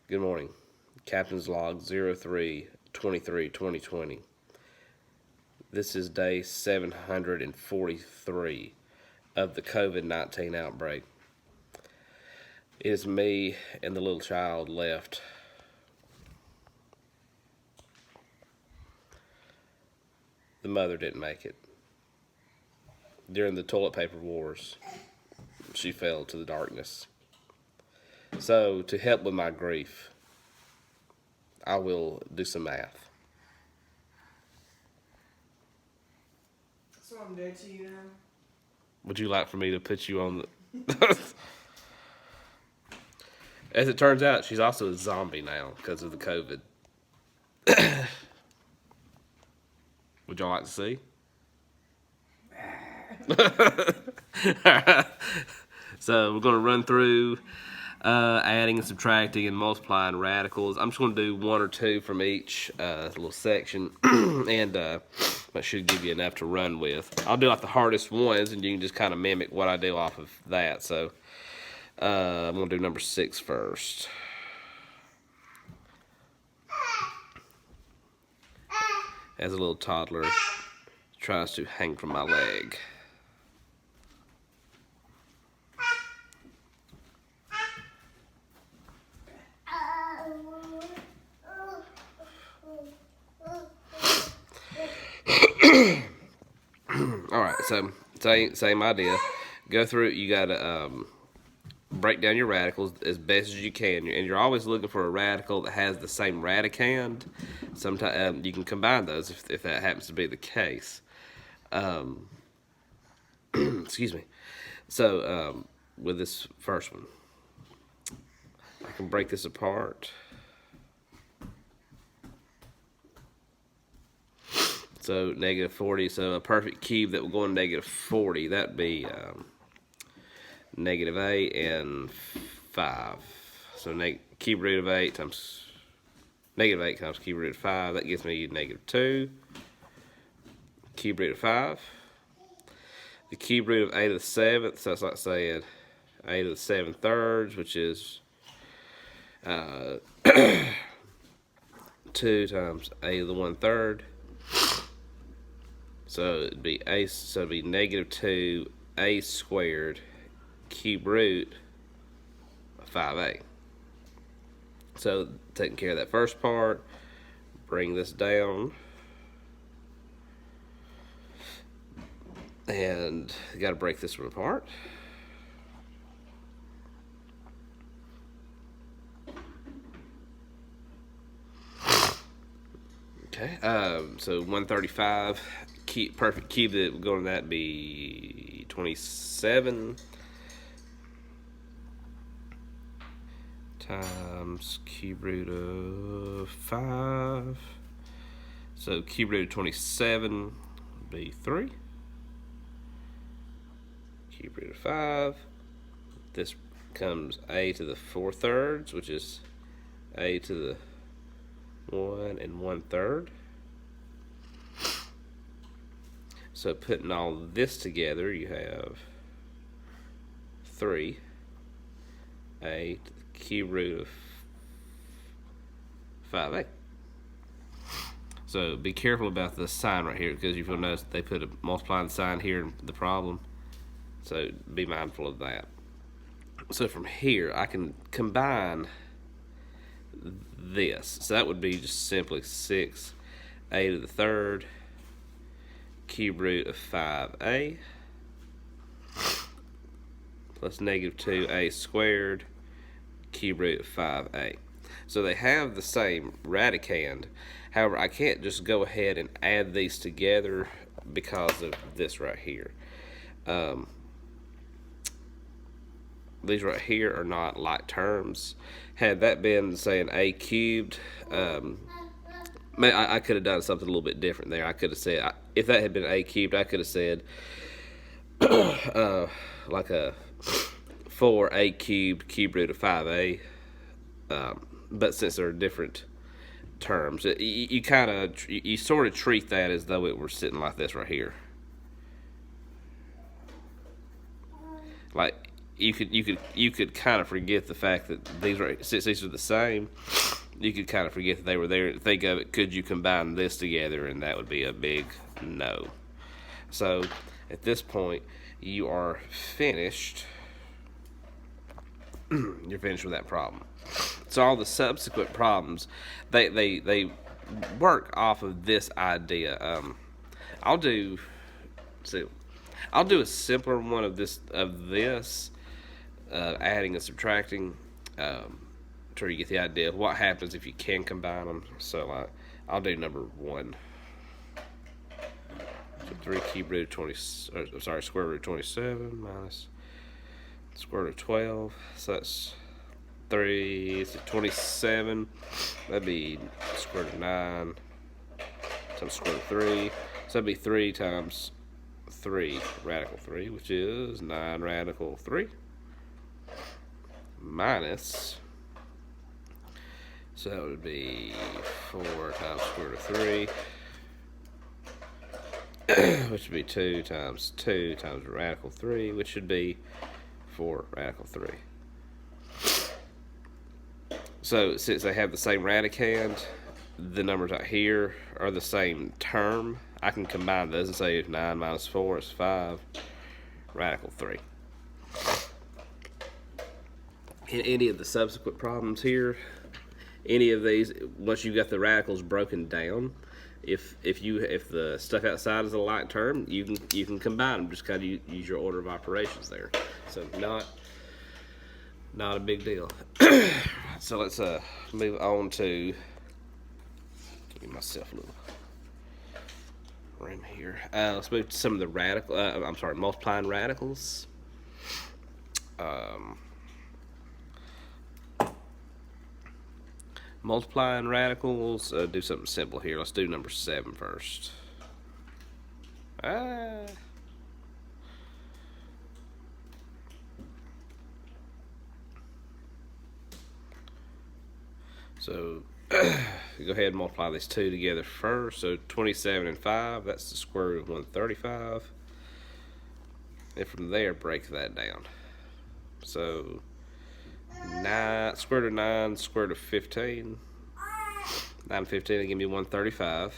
Good morning. Captain's Log 03/23/2020. This is day 743 of the COVID-19 outbreak. It is me and the little child left. The mother didn't make it. During the toilet paper wars, she fell to the darkness. So, to help with my grief, I will do some math. So I'm dead to you now? Would you like for me to put you on the... As it turns out, she's also a zombie now because of the COVID. Would y'all like to see? So we're going to run through adding and subtracting and multiplying radicals. I'm just going to do one or two from each little section, and that should give you enough to run with. I'll do like the hardest ones, and you can just kind of mimic what I do off of that. So I'm going to do number 6 first. As a little toddler tries to hang from my leg. All right, so same idea. Go through. You gotta break down your radicals as best as you can, and you're always looking for a radical that has the same radicand. Sometimes you can combine those if that happens to be the case. Excuse me. So with this first one, I can break this apart. So negative 40. So a perfect cube that will go in negative 40. That'd be negative 8 and 5. So cube root of 8 times negative 8 times cube root of 5. That gives me negative 2. Cube root of 5. The cube root of 8 to the 7th. So that's like saying 8 to the 7 thirds, which is 2 times 8 to the 1 third. So it'd be negative 2 a squared cube root of 5a. So taking care of that first part, bring this down, and you got to break this one apart. Okay, so 135. Perfect cube that would go in that be 27 times cube root of 5. So cube root of 27 would be 3. Cube root of 5. This becomes a to the 4 thirds, which is a to the 1 and 1 third. So putting all this together, you have 3a to the cube root of 5a. So be careful about the sign right here, because you'll notice they put a multiplying sign here in the problem. So be mindful of that. So from here, I can combine this. So that would be just simply 6a to the third cube root of 5a plus negative 2a squared cube root of 5a. So they have the same radicand. However, I can't just go ahead and add these together because of this right here. These right here are not like terms. Had that been, say, an a cubed, I could have done something a little bit different there. I could have said, if that had been a cubed, I could have said like a 4a cubed cube root of 5a. But since they're different terms, you sort of treat that as though it were sitting like this right here. Like you could kind of forget the fact that since these are the same, you could kind of forget that they were there. Think of it, could you combine this together, and that would be a big no. So at this point, you are finished. You're finished with that problem. So all the subsequent problems, they work off of this idea. I'll do a simpler one of this adding and subtracting, to get the idea of what happens if you can combine them. So I'll do number 1. So 3 cube root of 20. Square root of 27 minus square root of 12. So that's 3. So 27. That'd be square root of 9 times square root of 3. So that'd be 3 times 3 radical 3, which is 9 radical 3 minus, so that would be 4 times square root of 3, which would be 2 times radical 3, which should be 4 radical 3. So since they have the same radicand, the numbers out here are the same term. I can combine those and say 9 minus 4 is 5 radical 3. In any of the subsequent problems here, any of these, once you've got the radicals broken down, if the stuff outside is a like term, you can combine them. Just kind of use your order of operations there. So not a big deal. So let's move on to, give myself a little room here. Let's move to some of the multiplying radicals. Multiplying radicals, do something simple here. Let's do number 7 first. So go ahead and multiply these two together first. So 27 and 5, that's the square root of 135. And from there, break that down. So 9 square root of 9, square root of 15. 9 and 15 will give me 135.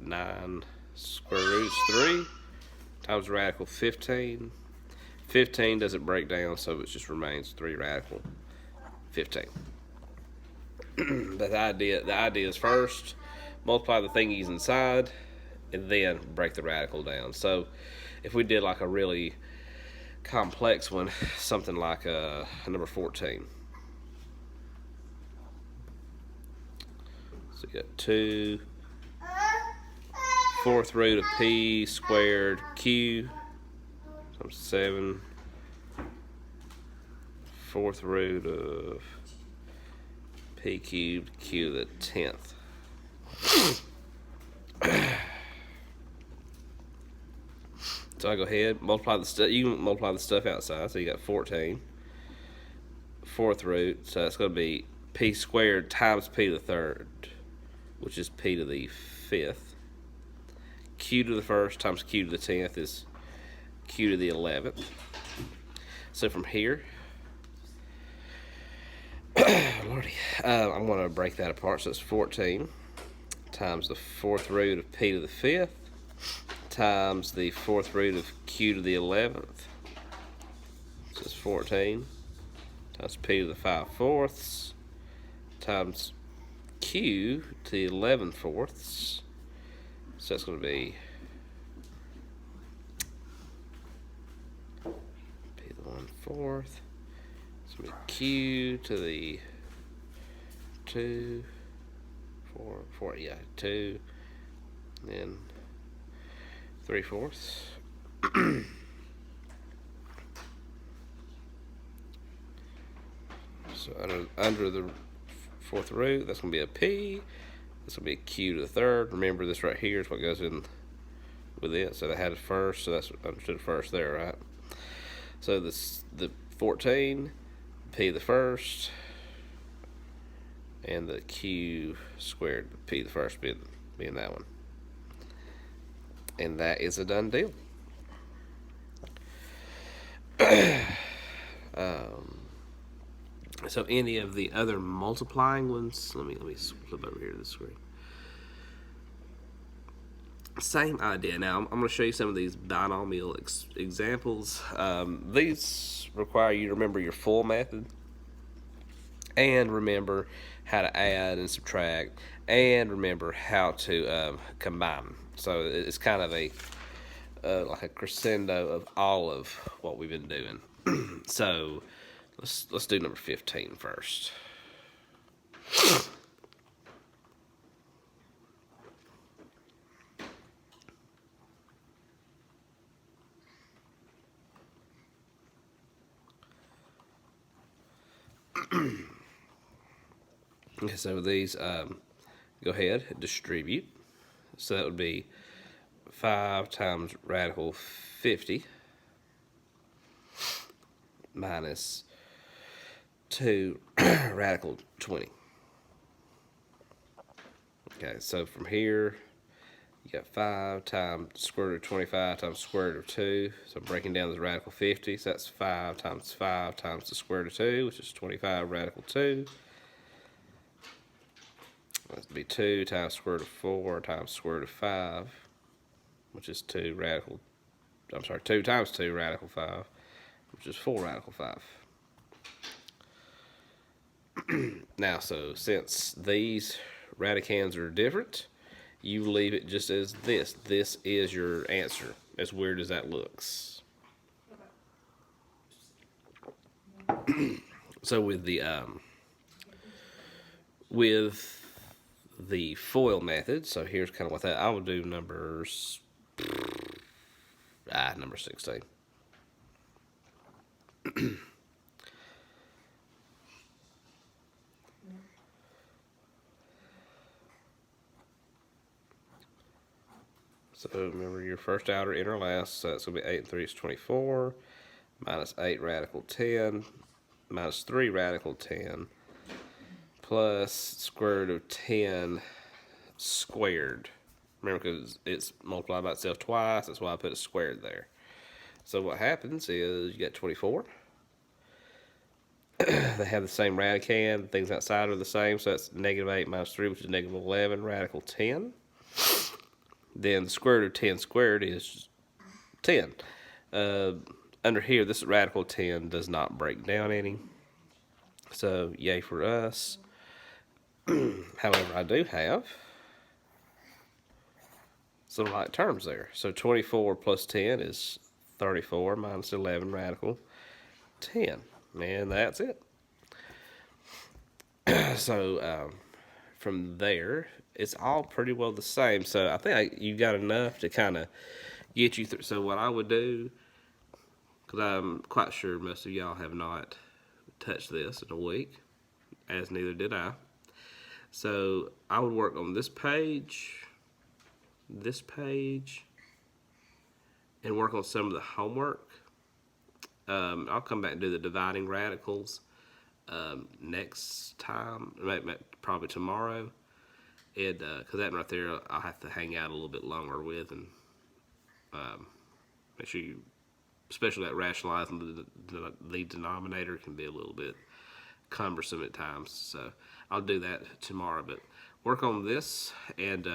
9 square root is 3 times radical 15. 15 doesn't break down, so it just remains 3 radical 15. But the idea is first multiply the thingies inside, and then break the radical down. So if we did like a really complex one, something like number 14. So you got 2 4th root of p squared q times 7 4th root of p cubed q to the 10th. So I go ahead, multiply the stuff. You can multiply the stuff outside. So you got 14 4th root. So that's going to be p squared times p to the 3rd, which is p to the 5th. Q to the 1st times q to the 10th is q to the 11th. So from here, Lordy, I'm going to break that apart. So it's 14 times the 4th root of p to the 5th times the 4th root of q to the 11th. So it's 14 times p to the 5/4 times q to the 11/4. So that's going to be p to the 1/4. It's going to be q to the 2, 4, yeah, 2, and then 3/4. So under the 4th root, that's going to be a p. This will be a q to the 3rd. Remember, this right here is what goes in with it. So they had it first, so that's understood first there, right? So the 14, p to the 1st, and the q squared, p to the 1st being that one. And that is a done deal. So any of the other multiplying ones, let me flip over here to the screen. Same idea. Now I'm going to show you some of these binomial examples. These require you to remember your full method and remember how to add and subtract and remember how to combine them. So it's kind of a like a crescendo of all of what we've been doing. So let's do number 15 first. Okay, so these go ahead and distribute. So that would be 5 times radical 50 minus 2 radical 20. Okay, so from here, you got 5 times square root of 25 times square root of 2. So I'm breaking down this radical 50. So that's 5 times the square root of 2, which is 25 radical 2. That'd be 2 times square root of 4 times square root of 5, which is 2 times 2 radical 5, which is 4 radical 5. Now, so since these radicands are different, you leave it just as this. This is your answer, as weird as that looks. So with the FOIL method, so here's kind of what that, I will do number 16. So remember your first outer, inner, last, so that's going to be 8 and 3 is 24, minus 8 radical 10, minus 3 radical 10, plus square root of 10 squared. Remember, because it's multiplied by itself twice, that's why I put it squared there. So what happens is you get 24. They have the same radicand, things outside are the same, so that's negative 8 minus 3, which is negative 11 radical 10. Then the square root of 10 squared is 10. Under here, this radical 10 does not break down any. So, yay for us. However, I do have some like terms there. So 24 plus 10 is 34 minus 11 radical 10. And that's it. So, from there, it's all pretty well the same. So I think you got enough to kind of get you through. So what I would do, because I'm quite sure most of y'all have not touched this in a week, as neither did I. So I would work on this page, and work on some of the homework. I'll come back and do the dividing radicals next time, probably tomorrow. Because that right there, I'll have to hang out a little bit longer with, and make sure you, especially that rationalizing the denominator can be a little bit cumbersome at times. So I'll do that tomorrow, but work on this and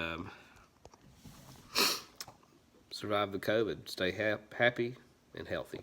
survive the COVID. Stay happy and healthy.